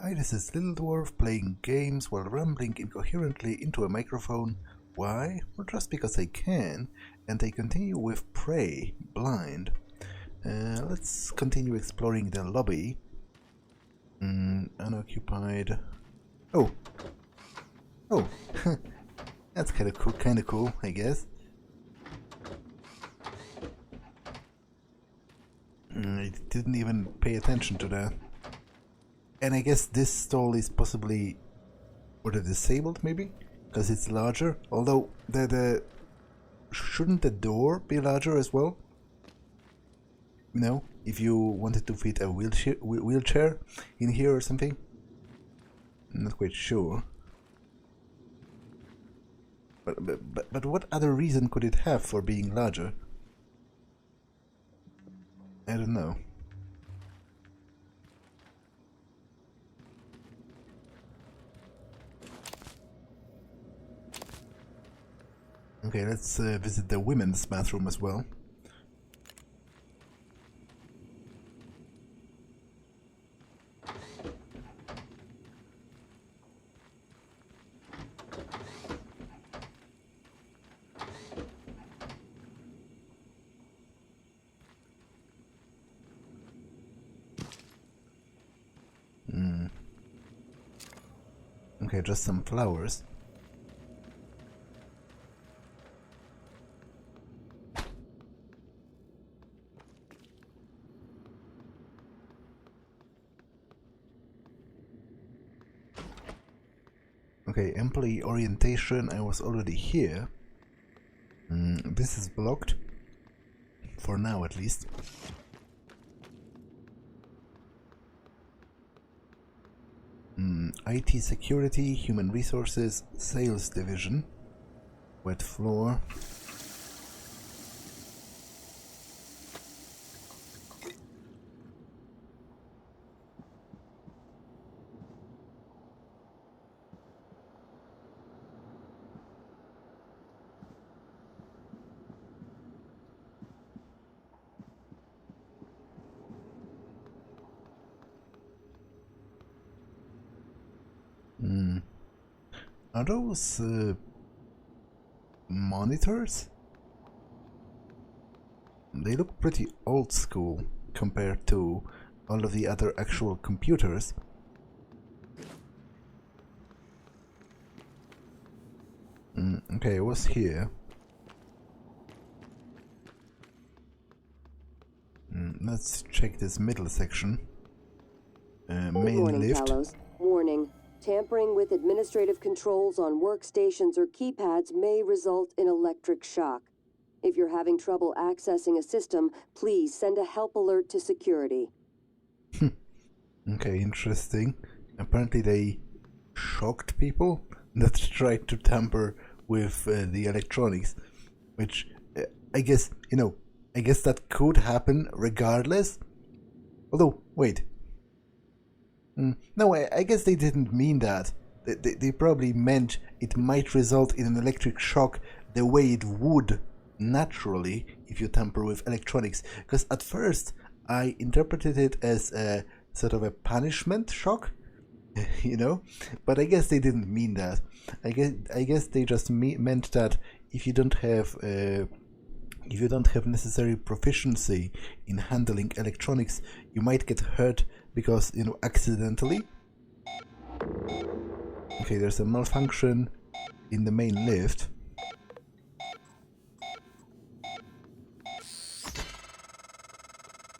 Hi, this is Little Dwarf playing games while rambling incoherently into a microphone. Why? Well, just because I can, and I continue with Prey, Blind. Let's continue exploring the lobby. Unoccupied. Oh! Oh! That's kinda cool, I guess. I didn't even pay attention to that. And I guess this stall is possibly for the disabled, maybe? Because it's larger? Although, shouldn't the door be larger as well? You know, if you wanted to fit a wheelchair in here or something? I'm not quite sure. But what other reason could it have for being larger? I don't know. Okay, let's visit the women's bathroom as well. Okay, just some flowers. Okay, employee orientation, I was already here. This is blocked. For now, at least. IT security, human resources, sales division. Wet floor. Are those monitors? They look pretty old school compared to all of the other actual computers. Okay, I was here. Let's check this middle section. Main lift. Talos. Warning. Tampering with administrative controls on workstations or keypads may result in electric shock. If you're having trouble accessing a system, please send a help alert to security. Okay, interesting. Apparently they shocked people that tried to tamper with the electronics, which I guess, I guess that could happen regardless. Although, wait. No, I guess they didn't mean that. They probably meant it might result in an electric shock the way it would naturally if you tamper with electronics. Because at first I interpreted it as a sort of a punishment shock, but I guess they didn't mean that. I guess they just meant that if you don't have necessary proficiency in handling electronics, you might get hurt because, accidentally. Okay, there's a malfunction in the main lift.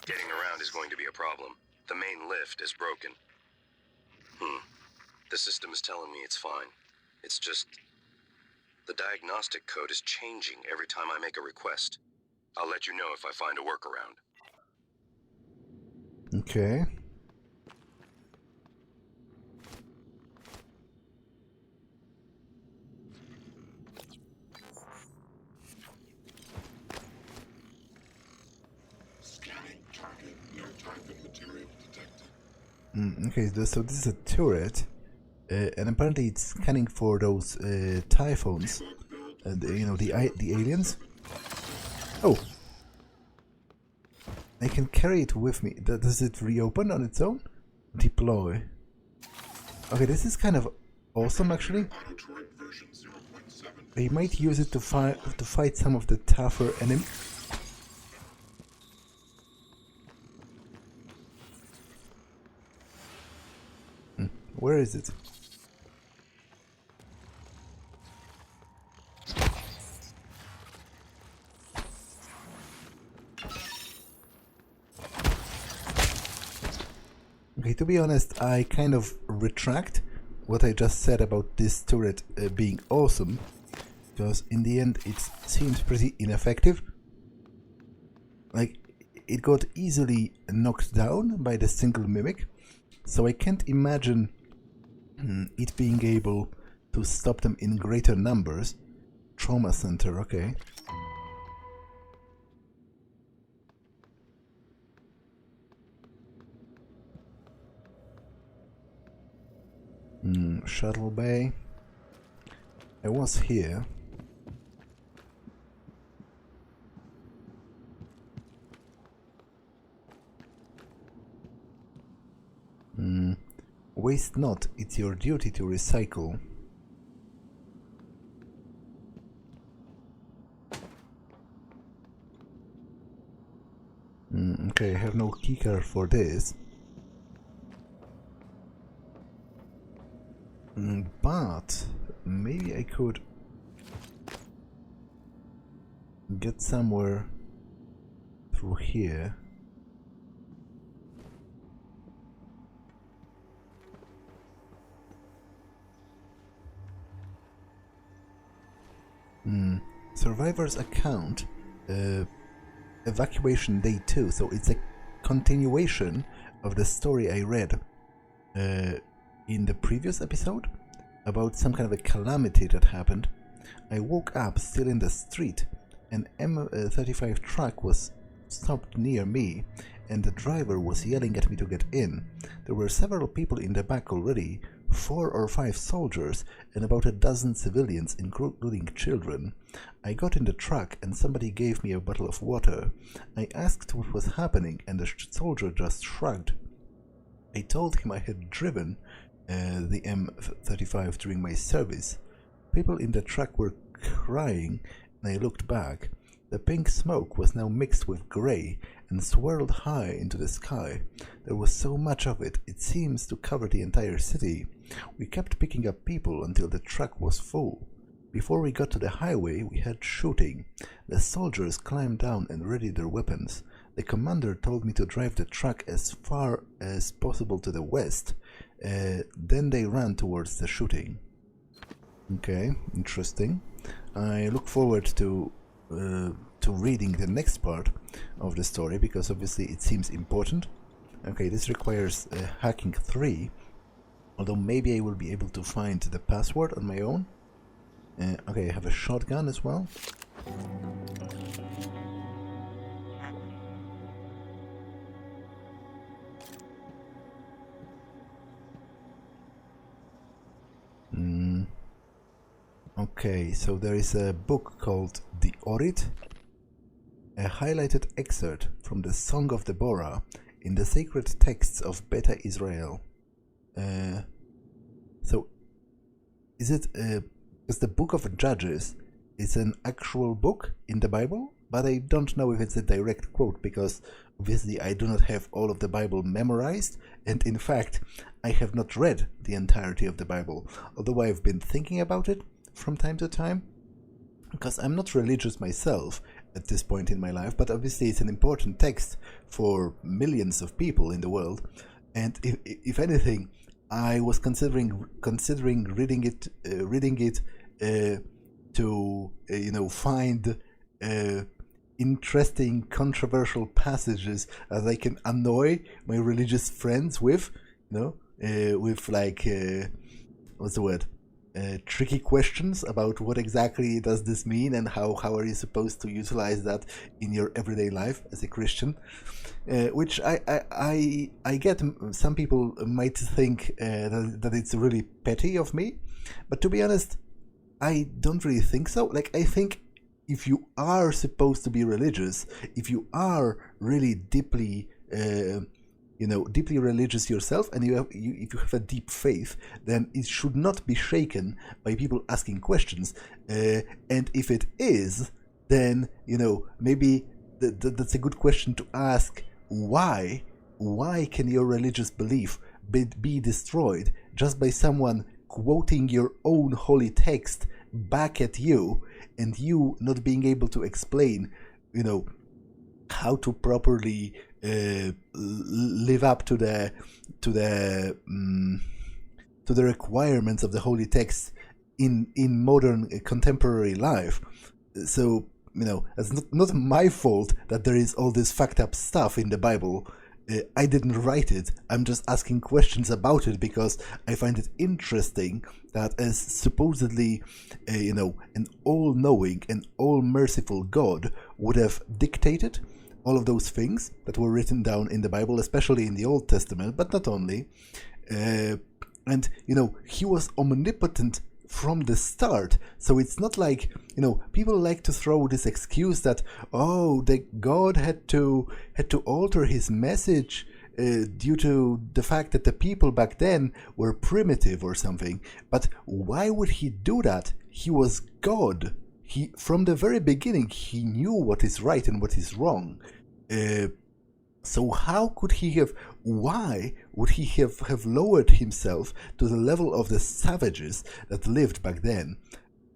Getting around is going to be a problem. The main lift is broken. The system is telling me it's fine. It's just... the diagnostic code is changing every time I make a request. I'll let you know if I find a workaround. Okay. Okay, so this is a turret, and apparently it's scanning for those typhoons, the aliens. Oh, I can carry it with me. Does it reopen on its own? Deploy. Okay, this is kind of awesome, actually. I might use it to fight some of the tougher enemies. Where is it? Okay, to be honest, I kind of retract what I just said about this turret being awesome, because in the end it seems pretty ineffective. Like, it got easily knocked down by the single mimic, so I can't imagine it being able to stop them in greater numbers. Trauma center, okay. Shuttle bay. I was here. Waste not, it's your duty to recycle. Okay, I have no keycard for this. But maybe I could get somewhere through here. Survivor's account, evacuation day 2, so it's a continuation of the story I read in the previous episode about some kind of a calamity that happened. I woke up still in the street. An M35 truck was stopped near me and the driver was yelling at me to get in. There were several people in the back already, 4 or 5 soldiers and about a dozen civilians, including children. I got in the truck and somebody gave me a bottle of water. I asked what was happening and the soldier just shrugged. I told him I had driven the M35 during my service. People in the truck were crying and I looked back. The pink smoke was now mixed with grey and swirled high into the sky. There was so much of it, it seems to cover the entire city. We kept picking up people until the truck was full. Before we got to the highway, we had shooting. The soldiers climbed down and readied their weapons. The commander told me to drive the truck as far as possible to the west. Then they ran towards the shooting. Okay, interesting. I look forward to reading the next part of the story, because obviously it seems important. Okay, this requires hacking 3, although maybe I will be able to find the password on my own. Okay, I have a shotgun as well. Okay, so there is a book called The ORIT, a highlighted excerpt from the Song of Deborah in the sacred texts of Beta Israel. So, is it, because the Book of Judges is an actual book in the Bible, but I don't know if it's a direct quote, because obviously I do not have all of the Bible memorized, and in fact, I have not read the entirety of the Bible, although I've been thinking about it from time to time, because I'm not religious myself at this point in my life, but obviously it's an important text for millions of people in the world, and if anything, I was considering reading it to find interesting, controversial passages as I can annoy my religious friends with, with like what's the word? Tricky questions about what exactly does this mean and how are you supposed to utilize that in your everyday life as a Christian, which I get. Some people might think that it's really petty of me, but to be honest, I don't really think so. Like, I think if you are supposed to be religious, if you are really deeply deeply religious yourself, and if you have a deep faith, then it should not be shaken by people asking questions. And if it is, then maybe that's a good question to ask. Why can your religious belief be destroyed just by someone quoting your own holy text back at you, and you not being able to explain how to properly live up to the requirements of the holy text in modern contemporary life. So it's not my fault that there is all this fucked up stuff in the Bible. I didn't write it. I'm just asking questions about it because I find it interesting that as supposedly, an all-knowing and all-merciful God would have dictated all of those things that were written down in the Bible, especially in the Old Testament, but not only. And he was omnipotent from the start. So it's not like, people like to throw this excuse that, the God had to alter his message due to the fact that the people back then were primitive or something. But why would he do that? He was God. From the very beginning, he knew what is right and what is wrong. So why would he have lowered himself to the level of the savages that lived back then?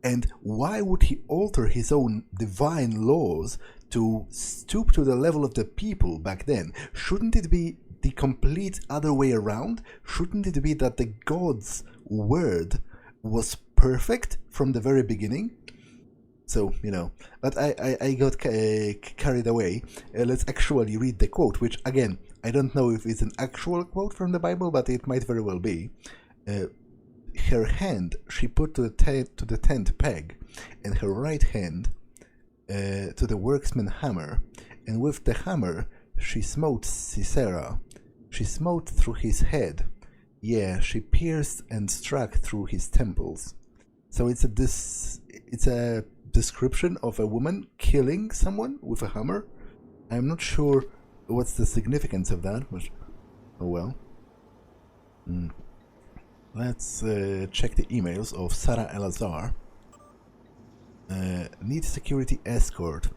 And why would he alter his own divine laws to stoop to the level of the people back then? Shouldn't it be the complete other way around? Shouldn't it be that the God's word was perfect from the very beginning? So, but I got carried away. Let's actually read the quote, which, again, I don't know if it's an actual quote from the Bible, but it might very well be. Her hand she put to the tent peg, and her right hand to the workman's hammer, and with the hammer she smote Sisera. She smote through his head. Yeah, she pierced and struck through his temples. So it's a description of a woman killing someone with a hammer. I'm not sure what's the significance of that, but oh well. Let's check the emails of Sarah Elazar. Need security escort.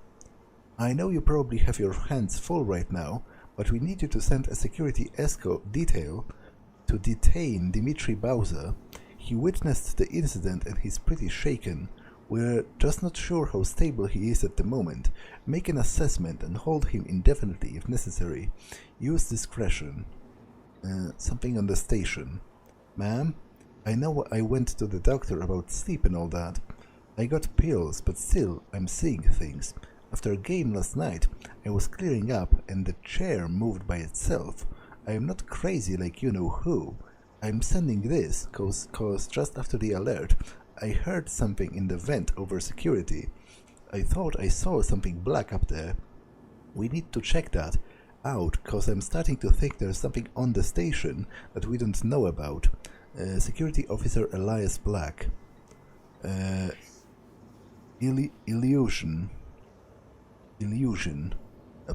I know you probably have your hands full right now, but we need you to send a security escort detail to detain Dmitry Bauza. He witnessed the incident and he's pretty shaken. We're just not sure how stable he is at the moment. Make an assessment and hold him indefinitely if necessary. Use discretion. Something on the station. Ma'am, I know I went to the doctor about sleep and all that. I got pills, but still, I'm seeing things. After a game last night, I was clearing up and the chair moved by itself. I am not crazy like you know who. I'm sending this, cause just after the alert, I heard something in the vent over security. I thought I saw something black up there. We need to check that out, cause I'm starting to think there's something on the station that we don't know about. Security Officer Elias Black. Illusion.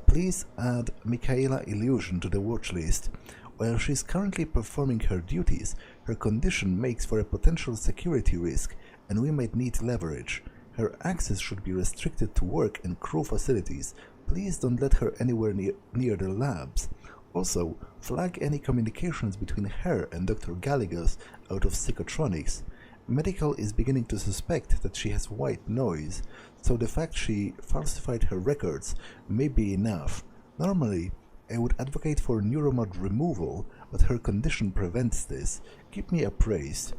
Please add Michaela Illusion to the watch list. While she's currently performing her duties, her condition makes for a potential security risk, and we might need leverage. Her access should be restricted to work and crew facilities. Please don't let her anywhere near the labs. Also, flag any communications between her and Dr. Gallegos out of psychotronics. Medical is beginning to suspect that she has white noise, so the fact she falsified her records may be enough. Normally, I would advocate for neuromod removal, but her condition prevents this. Keep me appraised.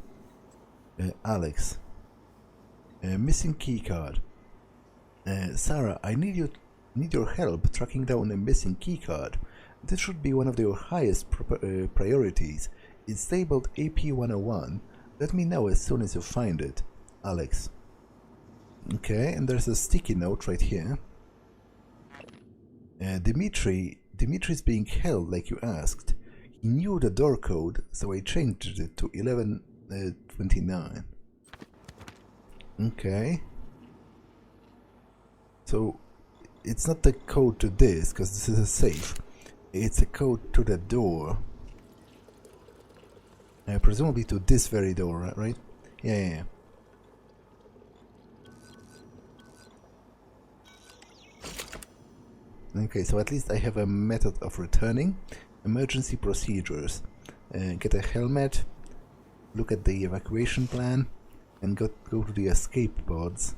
Alex. Missing keycard. Sarah, I need your help tracking down a missing keycard. This should be one of your highest priorities. It's labeled AP101. Let me know as soon as you find it. Alex. Okay, and there's a sticky note right here. Dimitri's being held like you asked. He knew the door code, so I changed it to 1129. Okay. So, it's not the code to this, because this is a safe. It's a code to the door. Presumably to this very door, right? Yeah. Okay, so at least I have a method of returning. Emergency procedures. Get a helmet, look at the evacuation plan, and go to the escape pods.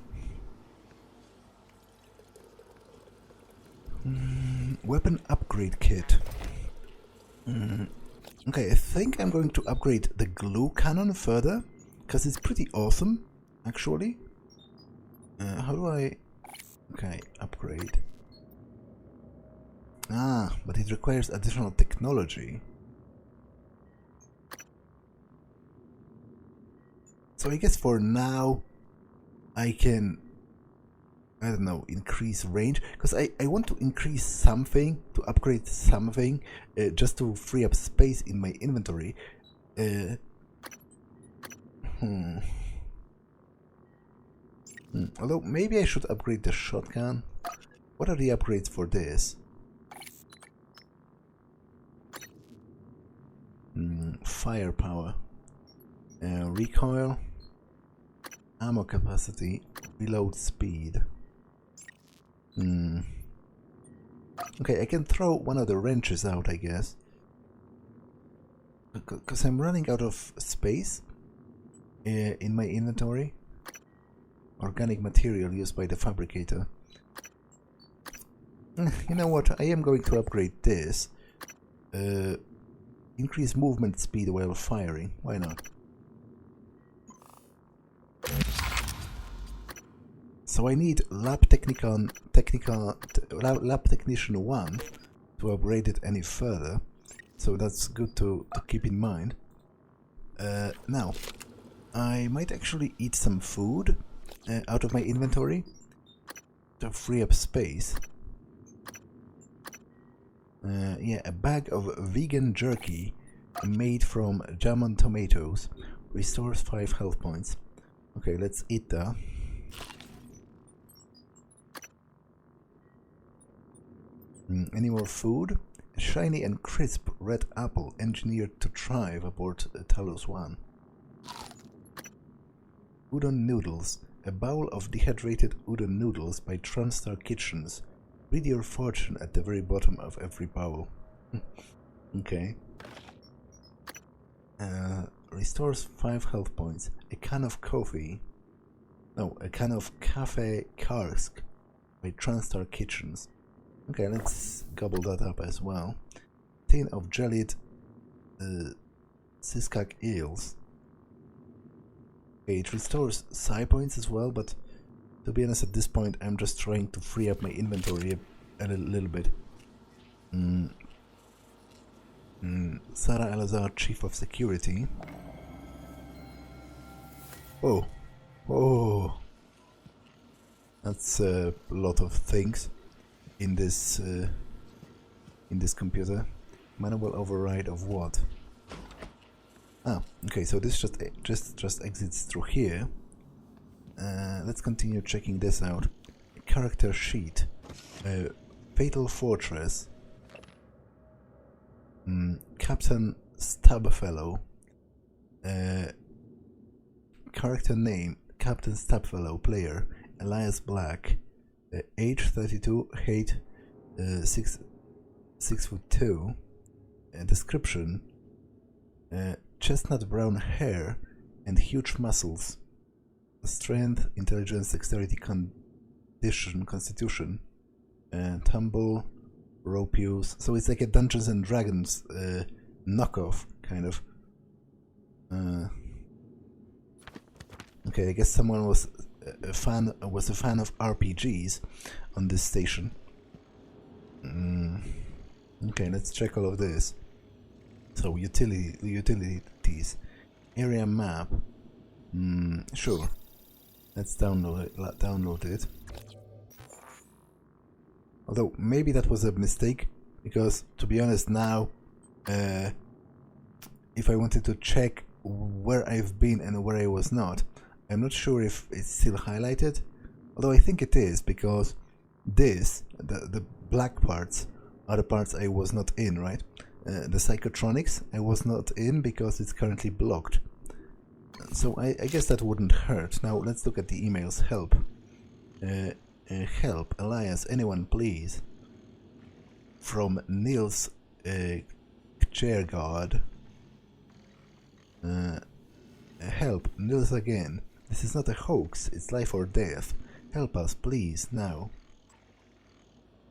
Weapon upgrade kit. Okay, I think I'm going to upgrade the glue cannon further, because it's pretty awesome, actually. How do I... Okay, upgrade. Ah, but it requires additional technology. So I guess for now, I can, I don't know, increase range, because I want to increase something, to upgrade something, just to free up space in my inventory. Although maybe I should upgrade the shotgun. What are the upgrades for this? Firepower, recoil, ammo capacity, reload speed. Okay, I can throw one of the wrenches out, I guess, because I'm running out of space in my inventory. Organic material used by the fabricator. You know what, I am going to upgrade this. Increase movement speed while firing. Why not? So I need lab technician 1 to upgrade it any further. So that's good to keep in mind. Now, I might actually eat some food out of my inventory to free up space. Yeah, a bag of vegan jerky made from German tomatoes restores 5 health points. Okay, let's eat that. Any more food? A shiny and crisp red apple engineered to thrive aboard Talos I. Udon noodles. A bowl of dehydrated udon noodles by TranStar Kitchens. Read your fortune at the very bottom of every bowl. Okay. Restores 5 health points. A can of coffee. No, a can of Cafe Karsk by TranStar Kitchens. Okay, let's gobble that up as well. Tin of jellied Siskak eels. Okay, it restores psi points as well, but to be honest, at this point, I'm just trying to free up my inventory a little bit. Sarah Elazar, Chief of Security. Oh, oh, that's a lot of things in this computer. Manual override of what? Ah, okay. So this just exits through here. Let's continue checking this out. Character sheet. Fatal Fortress. Captain STABFELLOW. Character name. Captain STABFELLOW. Player. Elias Black. Age 32. Height 6'2". Description. Chestnut brown hair and huge muscles. Strength, intelligence, dexterity, constitution, tumble, rope use. So it's like a Dungeons and Dragons knockoff, kind of. Okay, I guess someone was a fan of RPGs on this station. Okay, let's check all of this. So utilities, area map. Sure. Let's download it. Although maybe that was a mistake, because to be honest now, if I wanted to check where I've been and where I was not, I'm not sure if it's still highlighted. Although I think it is, because this, the black parts Other parts I was not in, right? The psychotronics I was not in because it's currently blocked. So I guess that wouldn't hurt. Now let's look at the emails. Help. Help. Elias, anyone please. From Nils Chairguard. Help. Nils again. This is not a hoax. It's life or death. Help us, please, now.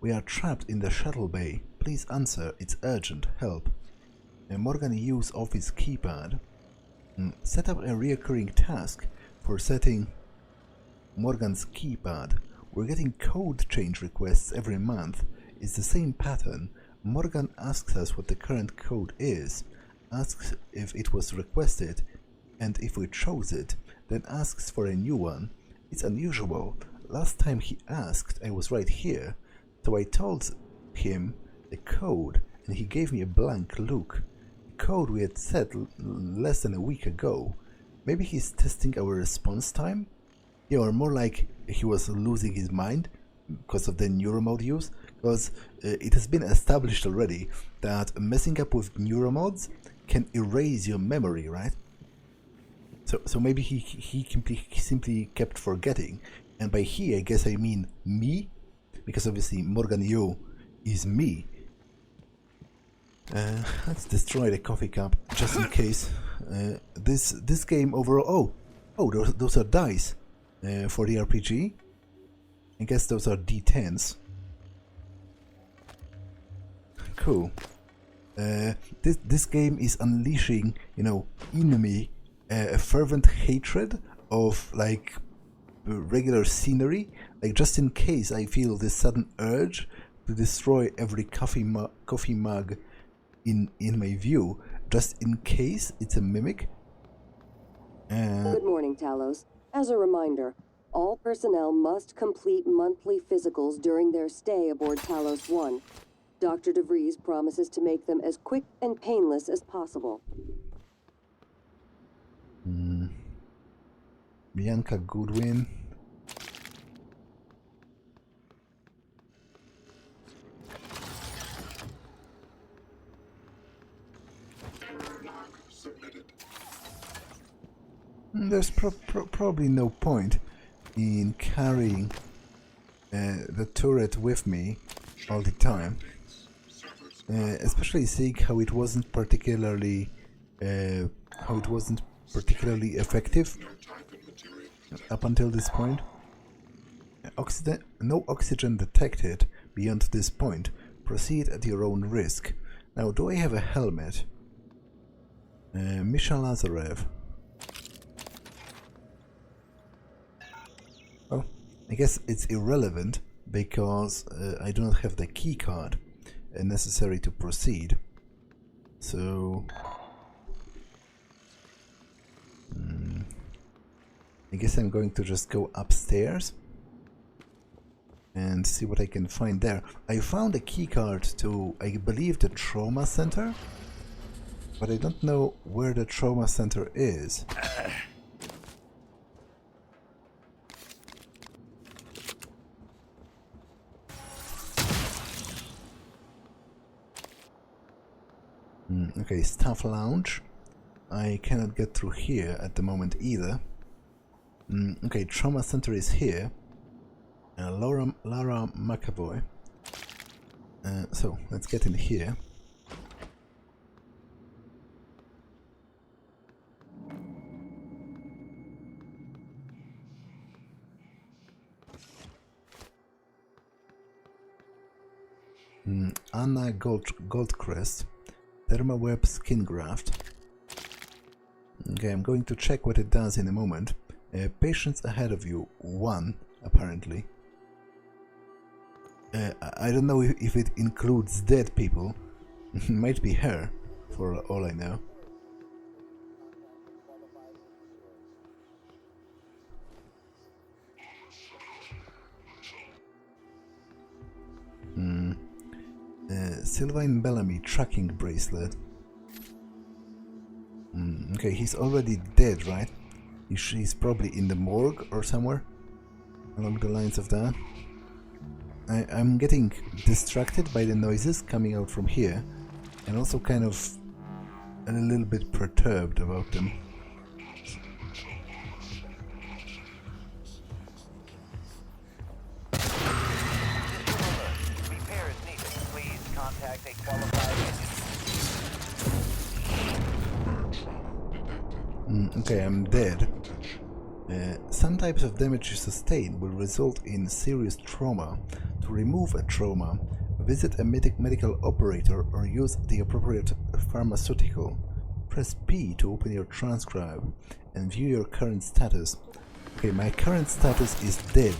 We are trapped in the shuttle bay. Please answer. It's urgent. Help. Morgan, use office keypad. Set up a recurring task for setting Morgan's keypad. We're getting code change requests every month. It's the same pattern. Morgan asks us what the current code is, asks if it was requested, and if we chose it, then asks for a new one. It's unusual. Last time he asked, I was right here, so I told him the code, and he gave me a blank look. The code we had set less than a week ago. Maybe he's testing our response time? Yeah, or more like he was losing his mind because of the neuromod use, because it has been established already that messing up with neuromods can erase your memory, right? So maybe he simply kept forgetting, and by he I guess I mean me, because obviously Morgan Yu is me. Let's destroy the coffee cup just in case. This game overall. Oh, those are dice for the RPG. I guess those are D10s. Cool. This game is unleashing, in me a fervent hatred of like regular scenery. Like just in case I feel this sudden urge to destroy every coffee mug in my view, just in case it's a mimic. Good morning, Talos. As a reminder, all personnel must complete monthly physicals during their stay aboard Talos I. Dr. DeVries promises to make them as quick and painless as possible. Bianca Goodwin. There's probably no point in carrying the turret with me all the time, especially seeing how it wasn't particularly effective up until this point. No oxygen detected beyond this point. Proceed at your own risk. Now, do I have a helmet? Misha Lazarev. Oh, I guess it's irrelevant because I do not have the key card necessary to proceed. So I guess I'm going to just go upstairs and see what I can find there. I found a key card to, I believe, the trauma center, but I don't know where the trauma center is. Okay, staff lounge. I cannot get through here at the moment either. Okay, trauma center is here. Lara McAvoy. So let's get in here. Anna Goldcrest. Thermoweb skin graft. Okay, I'm going to check what it does in a moment. Patients ahead of you, 1 apparently. I don't know if it includes dead people. Might be her, for all I know. Sylvain Bellamy tracking bracelet. Okay, he's already dead, right? He's probably in the morgue or somewhere along the lines of that. I'm getting distracted by the noises coming out from here, and also kind of a little bit perturbed about them. Okay, I'm dead. Some types of damage sustained will result in serious trauma. To remove a trauma, visit a medical operator or use the appropriate pharmaceutical. Press P to open your transcribe and view your current status. Okay, my current status is dead,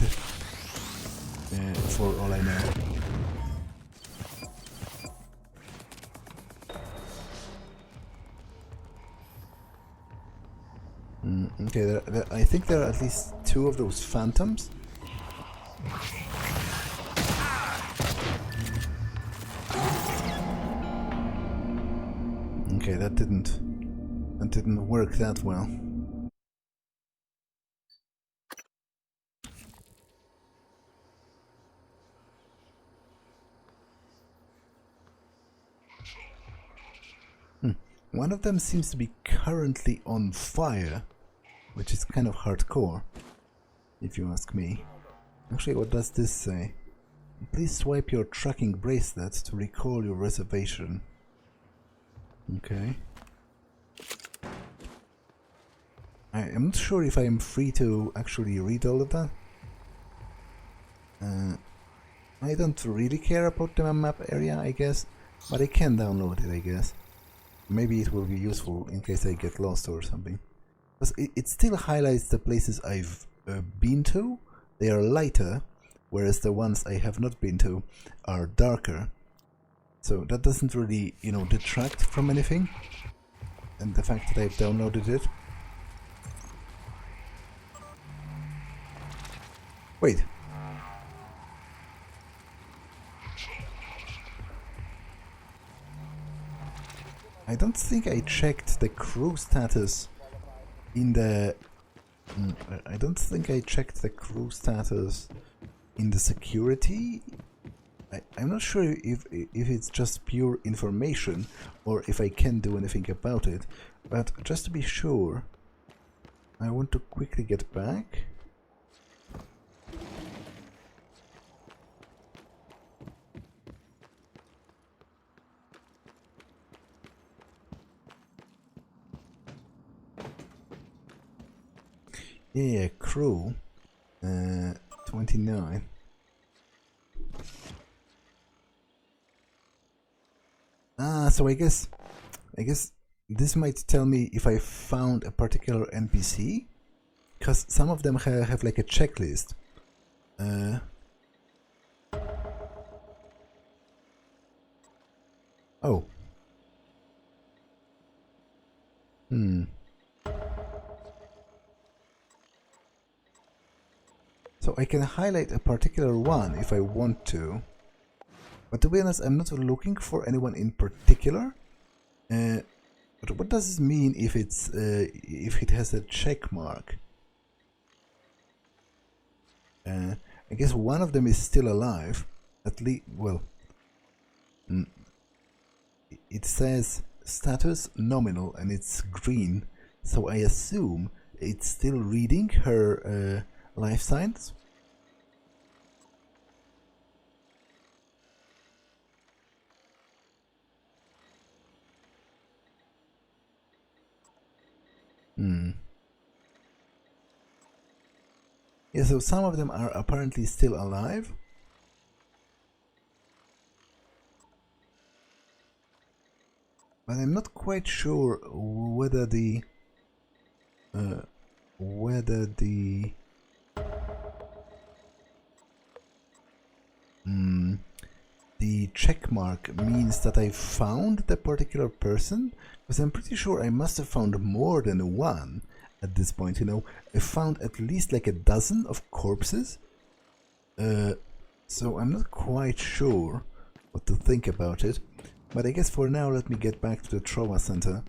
for all I know. Okay, I think there are at least 2 of those phantoms. Okay, that didn't work that well. One of them seems to be currently on fire, which is kind of hardcore, if you ask me. Actually, what does this say? Please swipe your tracking bracelet to recall your reservation. Okay. I am not sure if I am free to actually read all of that. I don't really care about the map area, I guess, but I can download it, I guess. Maybe it will be useful in case I get lost or something. Because it still highlights the places I've been to. They are lighter, whereas the ones I have not been to are darker. So that doesn't really, you know, detract from anything. And the fact that I've downloaded it. Wait. I don't think I checked the crew status in the... I don't think I checked the crew status in the security. I'm not sure if it's just pure information or if I can do anything about it. But just to be sure, I want to quickly get back. Yeah, crew 29. So I guess this might tell me if I found a particular NPC, because some of them have like a checklist. Oh. So I can highlight a particular one if I want to. But to be honest, I'm not looking for anyone in particular. But what does this mean if it's if it has a check mark? I guess one of them is still alive. At least, well, it says status nominal and it's green, so I assume it's still reading her life signs. Yeah, so some of them are apparently still alive. But I'm not quite sure whether the the check mark means that I found the particular person, because I'm pretty sure I must have found more than one at this point. You know, I found at least like a dozen of corpses, so I'm not quite sure what to think about it. But I guess for now, let me get back to the trauma center.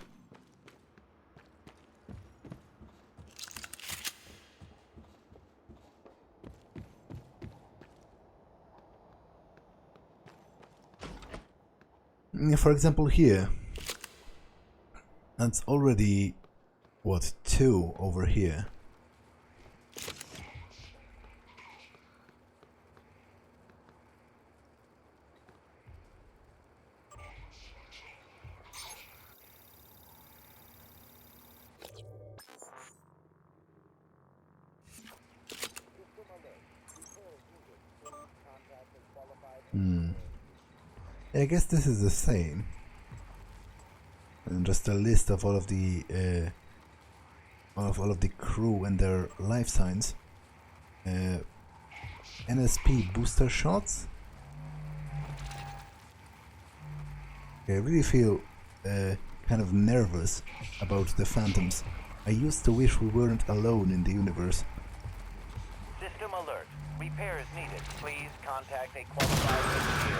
For example, here, that's already, what, 2 over here. I guess this is the same. And just a list of all of the crew and their life signs. NSP booster shots. I really feel kind of nervous about the phantoms. I used to wish we weren't alone in the universe. System alert. Repairs needed. Please contact a qualified engineer.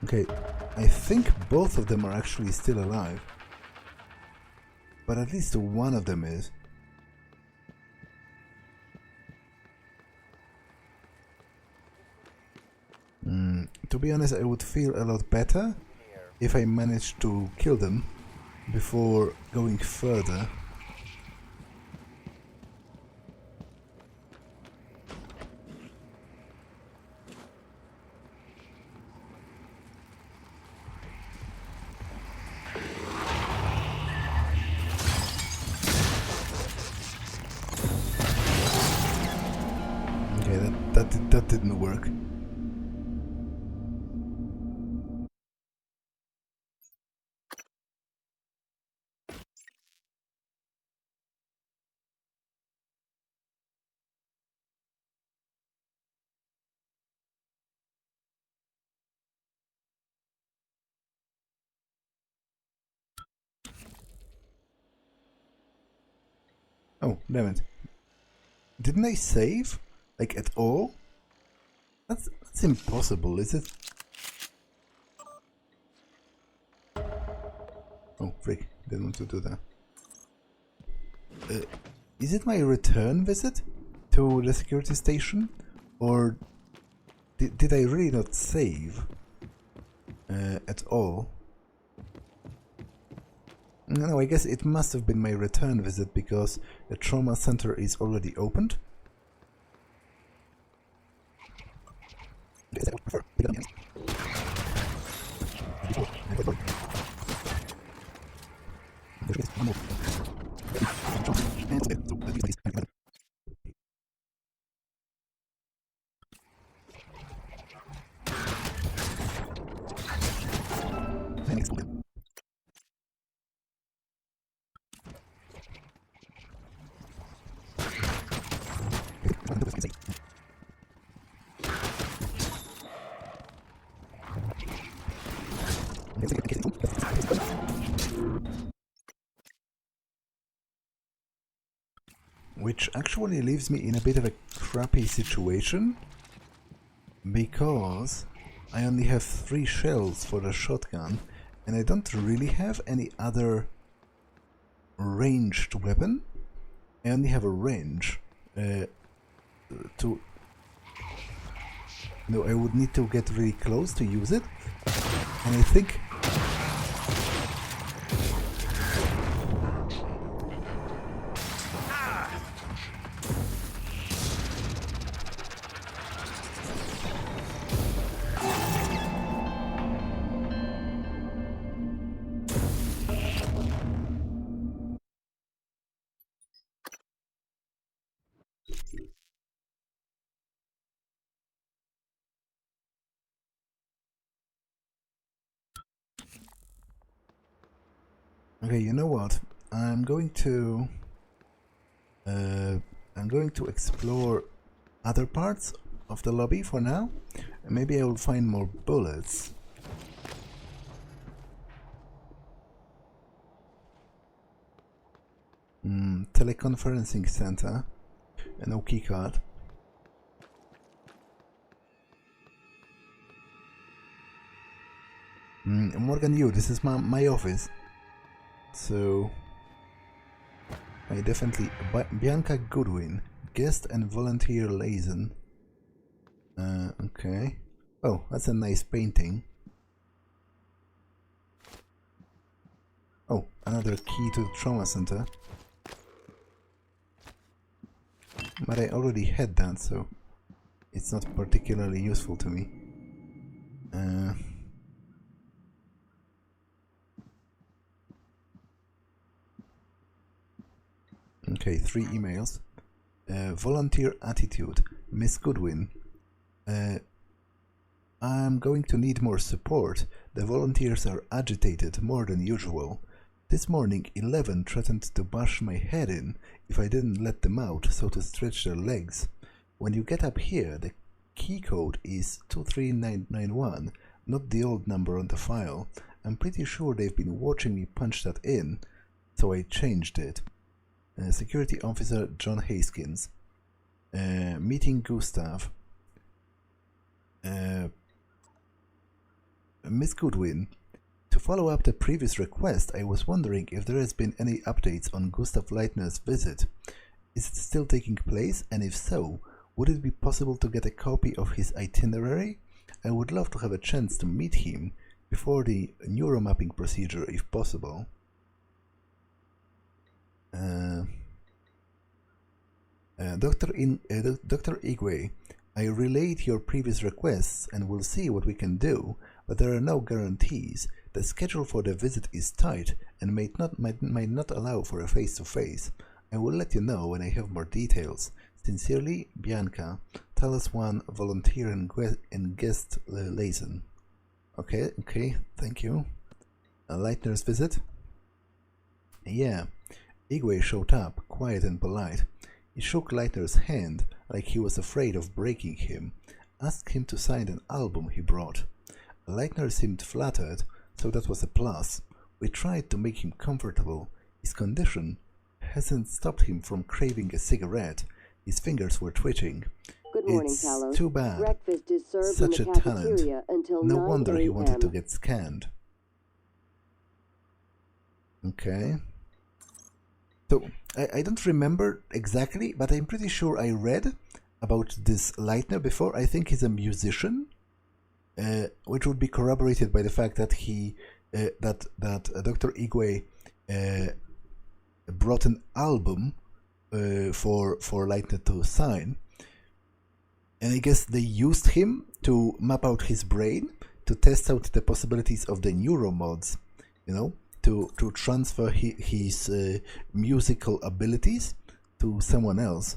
Okay, I think both of them are actually still alive. But at least one of them is. To be honest, I would feel a lot better if I managed to kill them before going further. Okay, that didn't work. Oh, damn it. Didn't I save? Like, at all? That's impossible, is it? Oh, frick. Didn't want to do that. Is it my return visit to the security station? Or did I really not save at all? No, I guess it must have been my return visit because the trauma center is already opened. Which actually leaves me in a bit of a crappy situation, because I only have 3 shells for the shotgun, and I don't really have any other ranged weapon. I only have a range to... No, I would need to get really close to use it, and I think... Okay, you know what? I'm going to explore other parts of the lobby for now, and maybe I will find more bullets. Teleconferencing center, no keycard. Morgan Yu, this is my office. So I definitely... Bianca Goodwin, guest and volunteer liaison. Okay. Oh, that's a nice painting. Oh, another key to the trauma center. But I already had that, so it's not particularly useful to me. Okay, 3 emails. Volunteer attitude. Miss Goodwin. I'm going to need more support. The volunteers are agitated more than usual. This morning, 11 threatened to bash my head in if I didn't let them out, so to stretch their legs. When you get up here, the key code is 23991, not the old number on the file. I'm pretty sure they've been watching me punch that in, so I changed it. Security Officer John Haskins. Meeting Gustav. Miss Goodwin. To follow up the previous request, I was wondering if there has been any updates on Gustav Leitner's visit. Is it still taking place, and if so, would it be possible to get a copy of his itinerary? I would love to have a chance to meet him before the neuromapping procedure, if possible. Dr. Igwe, I relayed your previous requests and will see what we can do, but there are no guarantees. The schedule for the visit is tight and might not allow for a face-to-face. I will let you know when I have more details. Sincerely, Bianca, Talos I, volunteer and guest liaison. Okay, thank you. Leitner's visit? Yeah. Igwe showed up, quiet and polite. He shook Leitner's hand like he was afraid of breaking him, asked him to sign an album he brought. Leitner seemed flattered, so that was a plus. We tried to make him comfortable. His condition hasn't stopped him from craving a cigarette. His fingers were twitching. Good morning, It's Talos. too bad. Breakfast is served Such in a the talent. cafeteria until No 9 wonder he wanted to a.m. get scanned. Okay. So, I don't remember exactly, but I'm pretty sure I read about this Leitner before. I think he's a musician, which would be corroborated by the fact that Dr. Igwe brought an album for Leitner to sign. And I guess they used him to map out his brain, to test out the possibilities of the neuromods, you know, to transfer his musical abilities to someone else.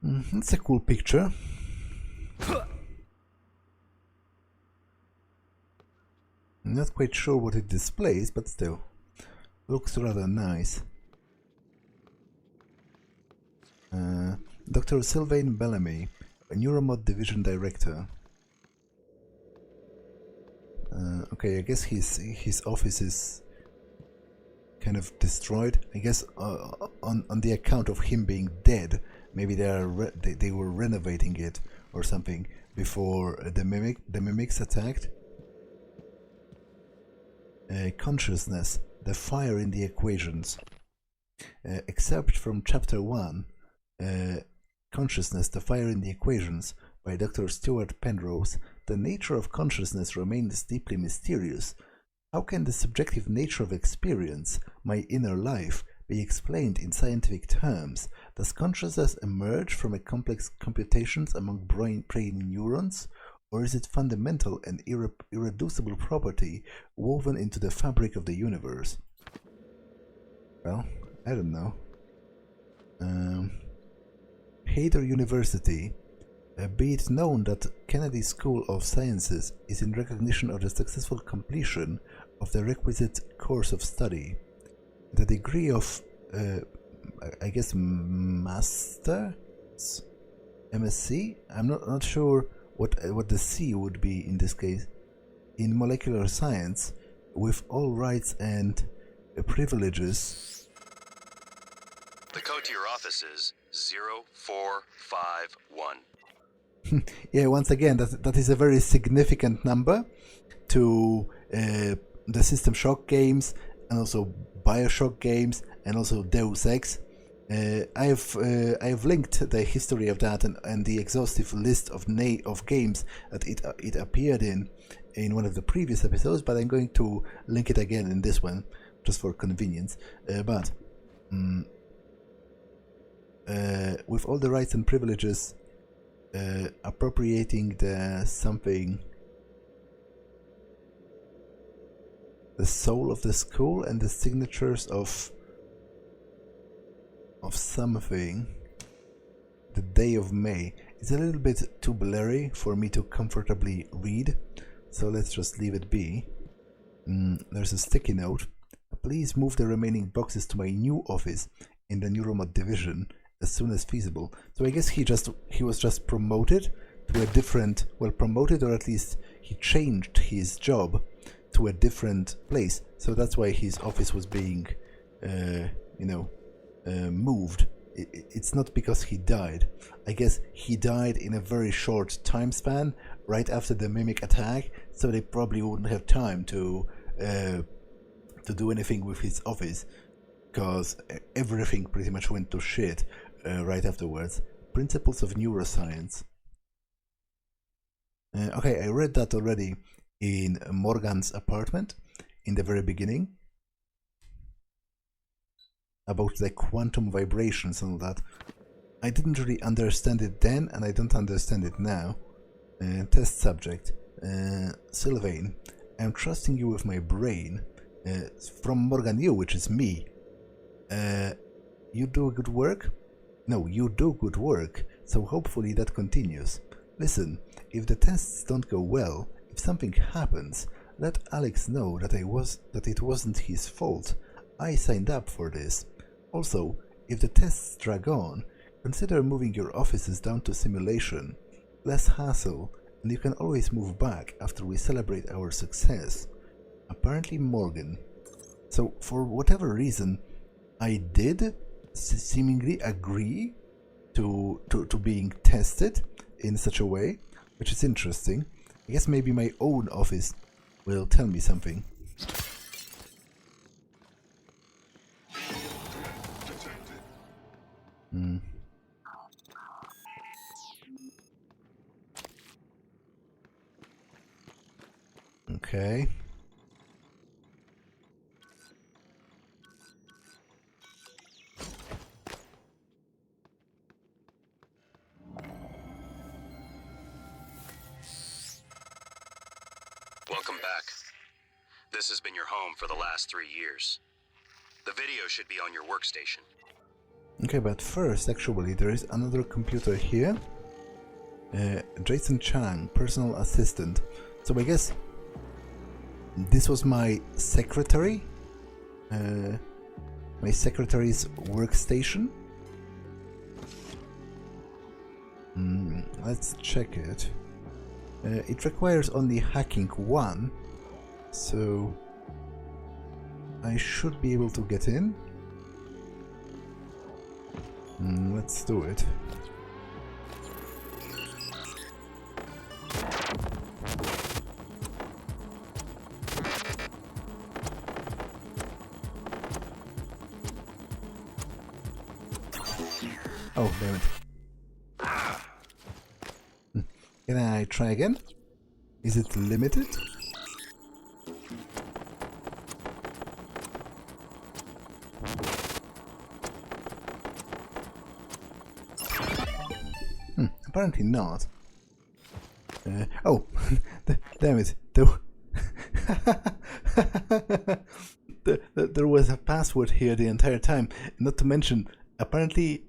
It's a cool picture. I'm not quite sure what it displays, but still, looks rather nice. Dr. Sylvain Bellamy, a Neuromod Division Director. Okay, I guess his office is kind of destroyed. I guess on the account of him being dead, maybe they were renovating it or something before the mimics attacked. Consciousness, the fire in the equations. Excerpt from Chapter 1, Consciousness, the fire in the equations, by Dr. Stuart Penrose. The nature of consciousness remains deeply mysterious. How can the subjective nature of experience, my inner life, be explained in scientific terms? Does consciousness emerge from a complex computations among brain neurons? Or is it fundamental and irreducible property woven into the fabric of the universe? Well, I don't know. Hayter University. Be it known that Kennedy School of Sciences is in recognition of the successful completion of the requisite course of study. The degree of, I guess, Master? MSc? I'm not sure what the C would be in this case. In molecular science, with all rights and privileges. The code to your office is 0451. Yeah, once again, that is a very significant number to the System Shock games, and also Bioshock games, and also Deus Ex. I've linked the history of that and the exhaustive list of games that it appeared in one of the previous episodes, but I'm going to link it again in this one just for convenience. But with all the rights and privileges, appropriating the soul of the school and the signatures of something, the day of May, is a little bit too blurry for me to comfortably read, so let's just leave it be. There's a sticky note. Please move the remaining boxes to my new office in the Neuromod division as soon as feasible. So I guess he was just promoted to a different, well, promoted, or at least he changed his job to a different place. So that's why his office was being, moved. It's not because he died. I guess he died in a very short time span, right after the mimic attack, so they probably wouldn't have time to do anything with his office, because everything pretty much went to shit right afterwards. Principles of Neuroscience. Okay, I read that already in Morgan's apartment in the very beginning, about the quantum vibrations and all that. I didn't really understand it then, and I don't understand it now. Test subject. Sylvain, I'm trusting you with my brain. From Morgan Yu, which is me. You do good work? No, you do good work, so hopefully that continues. Listen, if the tests don't go well, if something happens, let Alex know that it wasn't his fault. I signed up for this. Also, if the tests drag on, consider moving your offices down to simulation. Less hassle, and you can always move back after we celebrate our success. Apparently Morgan. So, for whatever reason, I did seemingly agree to being tested in such a way, which is interesting. I guess maybe my own office will tell me something. Okay. Welcome back. This has been your home for the last 3 years. The video should be on your workstation. Okay, but first, actually, there is another computer here. Jason Chang, personal assistant. So I guess this was my secretary. My secretary's workstation. Let's check it. It requires only hacking 1, so I should be able to get in. Let's do it. Oh, damn it. Can I try again? Is it limited? Apparently not. Oh, damn it. There was a password here the entire time. Not to mention, apparently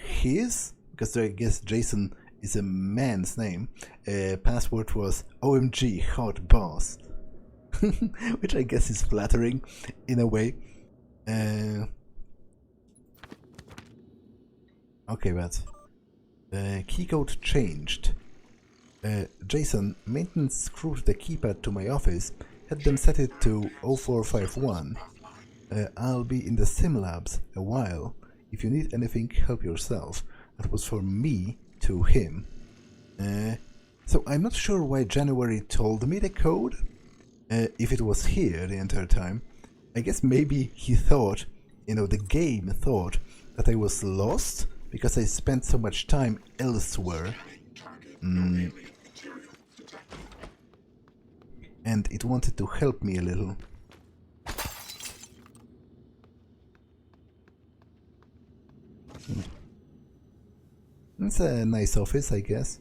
his, because I guess Jason is a man's name, password was OMG hot boss. Which I guess is flattering in a way. Okay, but keycode changed. Jason, maintenance screwed the keypad to my office, had them set it to 0451. I'll be in the sim labs a while. If you need anything, help yourself. That was from me to him. So I'm not sure why January told me the code, if it was here the entire time. I guess maybe he thought, you know, the game thought that I was lost because I spent so much time elsewhere. And it wanted to help me a little. It's a nice office, I guess.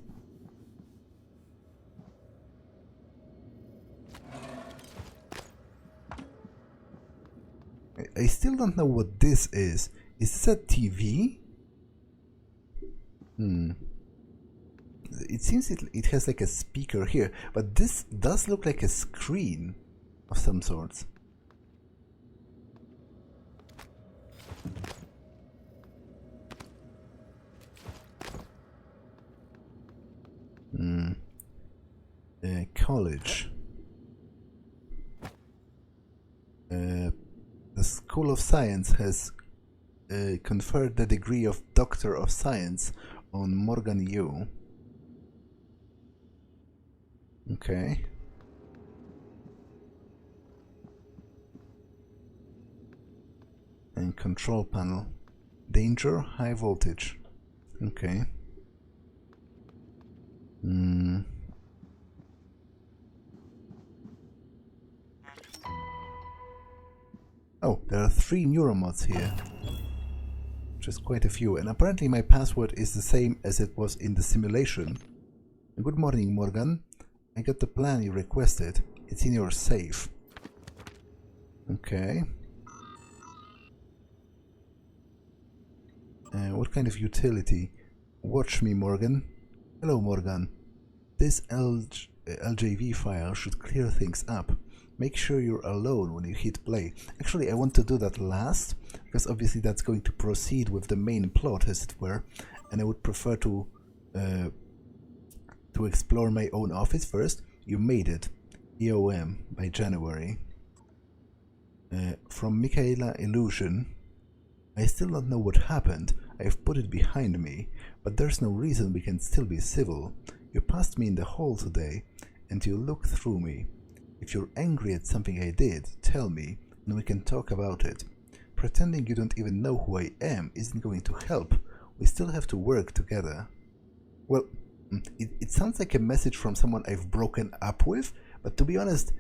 I still don't know what this is. Is this a TV? It seems it has like a speaker here, but this does look like a screen of some sorts. College. The School of Science has conferred the degree of Doctor of Science on Morgan Yu. Okay. And control panel. Danger, high voltage. Okay. Oh, there are 3 neuromods here. Which is quite a few. And apparently my password is the same as it was in the simulation. Good morning, Morgan. I got the plan you requested. It's in your safe. Okay. What kind of utility? Watch me, Morgan. Hello, Morgan. This LJV file should clear things up. Make sure you're alone when you hit play. Actually, I want to do that last, because obviously that's going to proceed with the main plot, as it were, and I would prefer to explore my own office first. You made it. EOM by January. From Michaela Illusion. I still don't know what happened. I've put it behind me, but there's no reason we can still be civil. You passed me in the hall today, and you looked through me. If you're angry at something I did, tell me, and we can talk about it. Pretending you don't even know who I am isn't going to help. We still have to work together. Well, it sounds like a message from someone I've broken up with, but to be honest,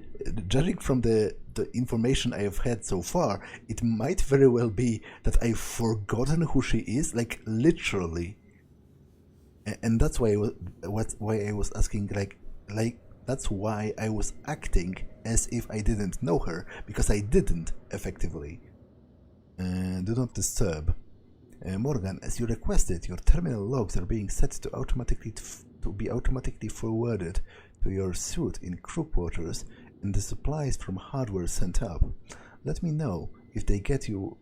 judging from the information I have had so far, it might very well be that I've forgotten who she is, like literally. And that's why I was asking, like that's why I was acting as if I didn't know her, because I didn't, effectively. Do not disturb. Morgan, as you requested, your terminal logs are being set to be automatically forwarded to your suit in crew quarters, and the supplies from hardware sent up. Let me know if they get you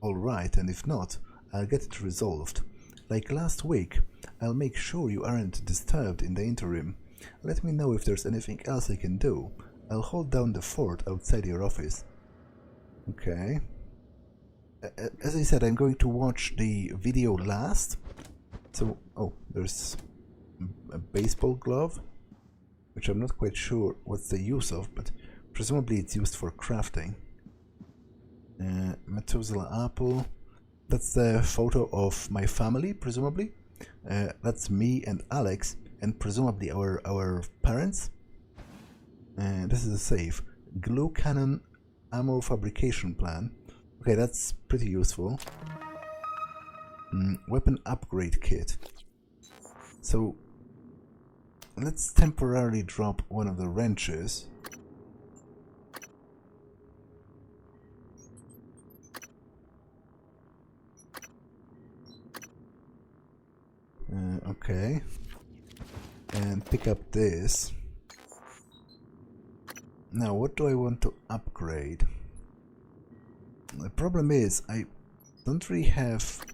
alright, and if not, I'll get it resolved. Like last week, I'll make sure you aren't disturbed in the interim. Let me know if there's anything else I can do. I'll hold down the fort outside your office. Okay. As I said, I'm going to watch the video last. So, oh, there's a baseball glove, which I'm not quite sure what's the use of, but presumably it's used for crafting. Methuselah apple. That's the photo of my family, presumably. That's me and Alex, and presumably our parents. This is a safe. Glue cannon ammo fabrication plan. Okay, that's pretty useful. Weapon upgrade kit. So let's temporarily drop one of the wrenches. Okay. And pick up this. Now, what do I want to upgrade? The problem is, I don't really have...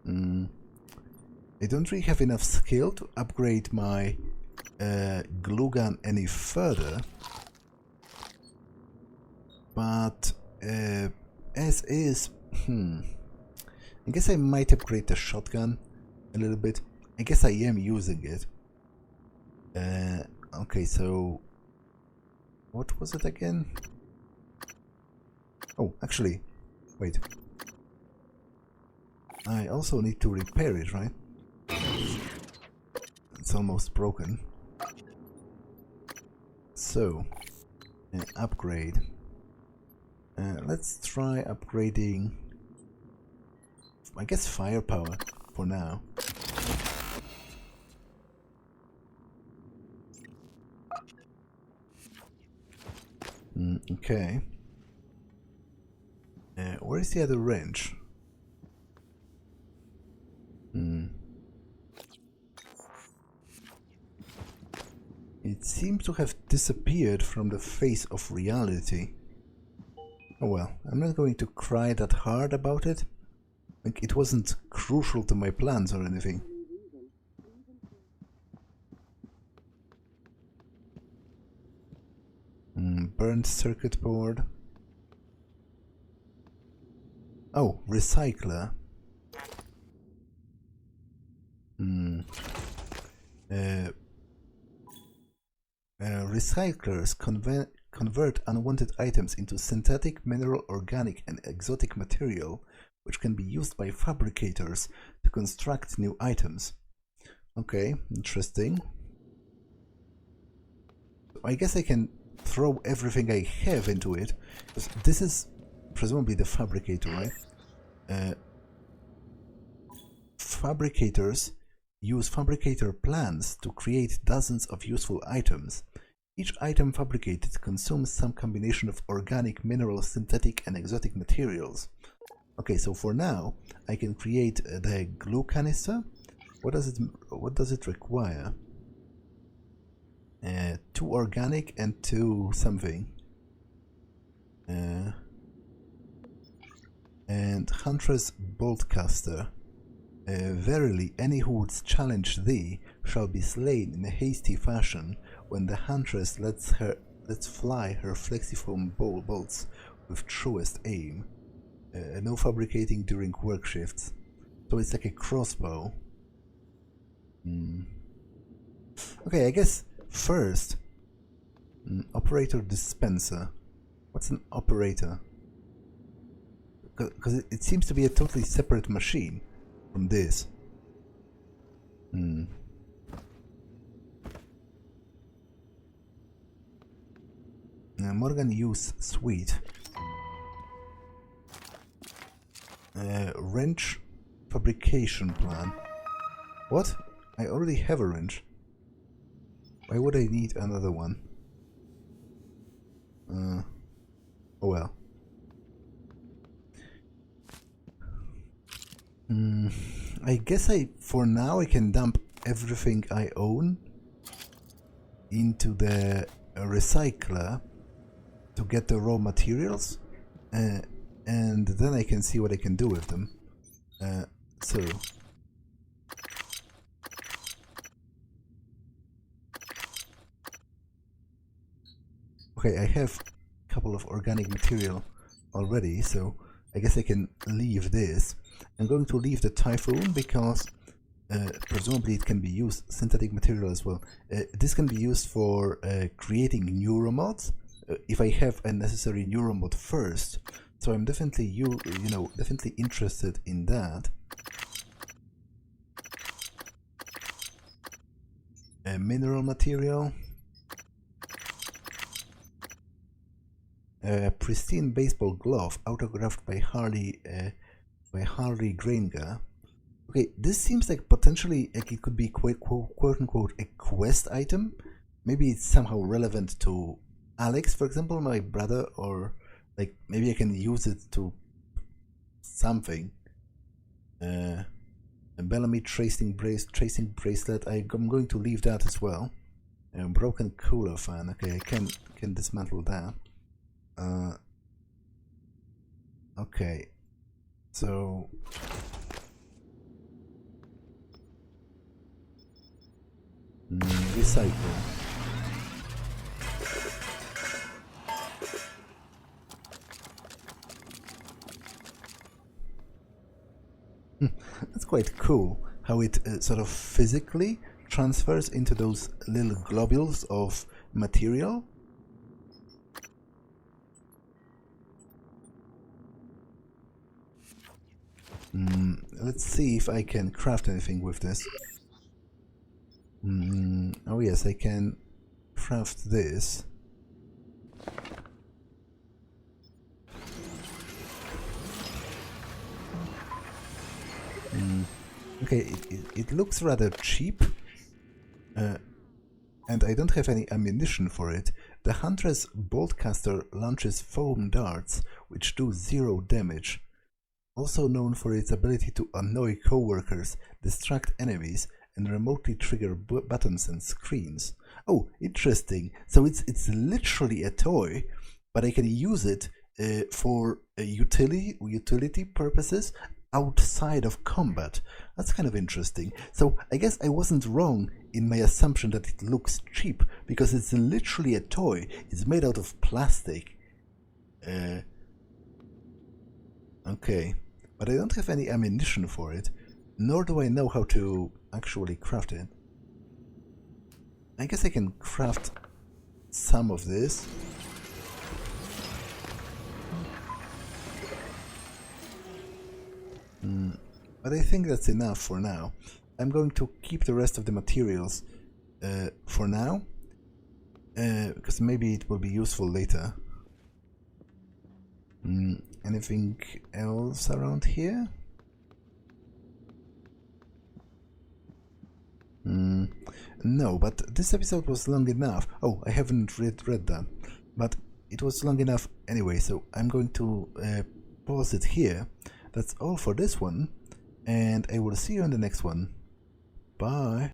I don't really have enough skill to upgrade my glue gun any further. But as is, I guess I might upgrade the shotgun. a little bit. I guess I am using it. Okay, so what was it again? Oh, actually, wait. I also need to repair it, right? It's almost broken. So, upgrade. Let's try upgrading, I guess, firepower for now. Okay. Where is the other wrench? It seems to have disappeared from the face of reality. Oh well, I'm not going to cry that hard about it. Like, it wasn't crucial to my plans or anything. Burned circuit board. Oh, recycler. Recyclers convert unwanted items into synthetic, mineral, organic, and exotic material, which can be used by fabricators to construct new items. Okay, interesting. I guess I can throw everything I have into it, because this is presumably the fabricator, right? Fabricators use fabricator plans to create dozens of useful items. Each item fabricated consumes some combination of organic, mineral, synthetic, and exotic materials. Okay, so for now, I can create the glue canister. What does it require? 2 organic and 2 something. And Huntress Boltcaster. Verily, any who would challenge thee shall be slain in a hasty fashion when the Huntress lets fly her flexiform bolts with truest aim. No fabricating during work shifts. So it's like a crossbow. Okay, I guess first, operator dispenser. What's an operator? Because it seems to be a totally separate machine from this. Morgan use suite. Wrench fabrication plan. What? I already have a wrench. Why would I need another one? Oh well. I guess for now I can dump everything I own into the recycler to get the raw materials, and then I can see what I can do with them. So okay, I have a couple of organic material already, so I guess I can leave this. I'm going to leave the Typhoon because presumably it can be used, synthetic material as well. This can be used for creating neuromods if I have a necessary neuromod first. So I'm definitely definitely interested in that. Mineral material. Pristine baseball glove autographed by Harley Granger. Okay, this seems like potentially like it could be quote unquote a quest item. Maybe it's somehow relevant to Alex, for example, my brother, or like maybe I can use it to something. A Bellamy tracing bracelet. I'm going to leave that as well. Broken cooler fan. Okay, I can dismantle that. Okay, so recycle. That's quite cool. how it sort of physically transfers into those little globules of material. Let's see if I can craft anything with this. Oh yes, I can craft this. Okay, it looks rather cheap, and I don't have any ammunition for it. The Huntress Boltcaster launches foam darts, which do 0 damage. Also known for its ability to annoy co-workers, distract enemies, and remotely trigger buttons and screens. Oh, interesting. So it's literally a toy, but I can use it for utility purposes outside of combat. That's kind of interesting. So I guess I wasn't wrong in my assumption that it looks cheap, because it's literally a toy. It's made out of plastic. Okay, but I don't have any ammunition for it, nor do I know how to actually craft it. I guess I can craft some of this. But I think that's enough for now. I'm going to keep the rest of the materials for now, because maybe it will be useful later. Anything else around here? No, but this episode was long enough. Oh, I haven't read that, but it was long enough anyway, so I'm going to pause it here. That's all for this one, and I will see you in the next one. Bye!